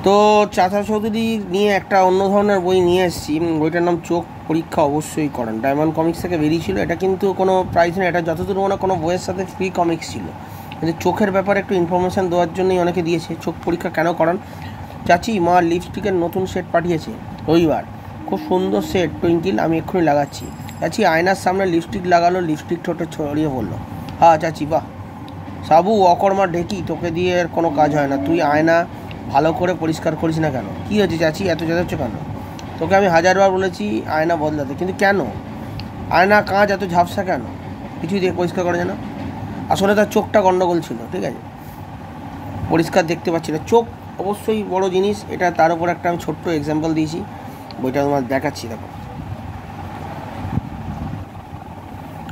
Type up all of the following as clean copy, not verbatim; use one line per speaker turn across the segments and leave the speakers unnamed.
তো চাচা চৌধুরী নিয়ে একটা অন্য ধরনের বই নিয়ে এসেছি। বইটার নাম চোখ পরীক্ষা অবশ্যই করান। ডায়মন্ড কমিক্স থেকে বেরিয়েছিল। এটা কিন্তু কোনো প্রাইস নেই, এটা যতদূর মনে কোনো বইয়ের সাথে ফ্রি কমিক্স ছিল, কিন্তু চোখের ব্যাপারে একটু ইনফরমেশান দেওয়ার জন্যই অনেকে দিয়েছে। চোখ পরীক্ষা কেন করান? চাচি, মা লিপস্টিকের নতুন সেট পাঠিয়েছে রবিবার, খুব সুন্দর সেট, টুইঙ্কিল, আমি এক্ষুনি লাগাচ্ছি। চাচি আয়নার সামনে লিপস্টিক লাগালো, লিপস্টিক ঠোঁটে ছড়িয়ে পড়লো। হ্যাঁ চাচি, বাহ। সাবু, অকর্মা ঢেকি, তোকে দিয়ে এর কোনো কাজ হয় না। তুই আয়না ভালো করে পরিষ্কার করিস না কেন? কী হয়েছে চাচি, এত চেঁচাচ্ছ কেন? তোকে আমি 1000বার বলেছি আয়না বদলাতে, কিন্তু কেন? আয়না কাঁচ এত ঝাপসা কেন? কিছুই দিয়ে পরিষ্কার করা যায় না? আসলে তার চোখটা গন্ডগোল ছিল, ঠিক আছে, পরিষ্কার দেখতে পাচ্ছি না। চোখ অবশ্যই বড় জিনিস, এটা তার উপর একটা আমি ছোট্ট এক্সাম্পল দিয়েছি। বইটা তোমার দেখাচ্ছি, দেখো।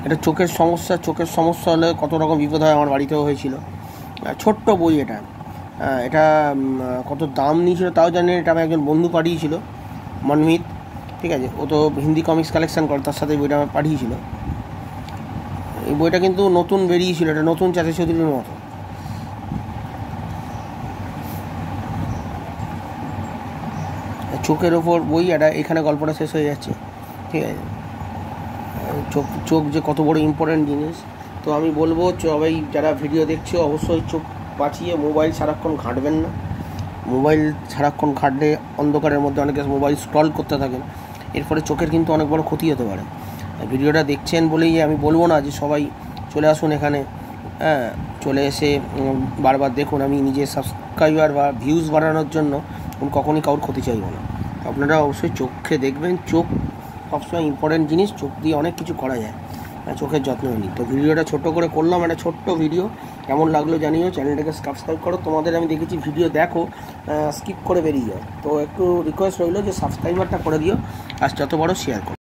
এটা চোখের সমস্যা হলে কত রকম বিপদ হয়, আমার বাড়িতেও হয়েছিল। ছোট্ট বই এটা। এটা কত দাম নিয়েছিল তাও জানি, এটা আমি একজন বন্ধু পাঠিয়েছিল, মনমিত, ঠিক আছে, ও তো হিন্দি কমিক্স কালেকশান করে, তার সাথে বইটা আমার পাঠিয়েছিল। এই বইটা কিন্তু নতুন বেরিয়েছিল, এটা নতুন চাচা চৌধুরীর মতো। চোখের ওপর বই এটা, এখানে গল্পটা শেষ হয়ে যাচ্ছে, ঠিক আছে। চোখ যে কত বড় ইম্পর্ট্যান্ট জিনিস। তো আমি বলবো সবাই যারা ভিডিও দেখছো অবশ্যই চোখ বাঁচিয়ে মোবাইল সারাক্ষণ ঘাঁটবেন না। মোবাইল সারাক্ষণ ঘাঁটলে অন্ধকারের মধ্যে অনেকে মোবাইল স্ক্রল করতে থাকেন, এর ফলে চোখের কিন্তু অনেক বড় ক্ষতি হতে পারে। ভিডিওটা দেখছেন বলেই আমি বলবো না যে সবাই চলে আসুন এখানে, হ্যাঁ, চলে এসে বারবার দেখুন। আমি নিজের সাবস্ক্রাইবার বা ভিউজ বাড়ানোর জন্য কখনই কারোর ক্ষতি চাইব না। আপনারা অবশ্যই চোখে দেখবেন, চোখ সবসময় ইম্পর্ট্যান্ট জিনিস, চোখ দিয়ে অনেক কিছু করা যায়, চোখের যত্ন নিই। তো ভিডিওটা ছোটো করে করলাম, একটা ছোট্ট ভিডিও, কেমন লাগলো জানিও। চ্যানেলটাকে সাবস্ক্রাইব করো। তোমাদের আমি দেখেছি ভিডিও দেখো, স্কিপ করে বেরিয়ে যাও, তো একটু রিকোয়েস্ট রইলো যে সাবস্ক্রাইবারটা করে দিও, আর যত বড় শেয়ার করো।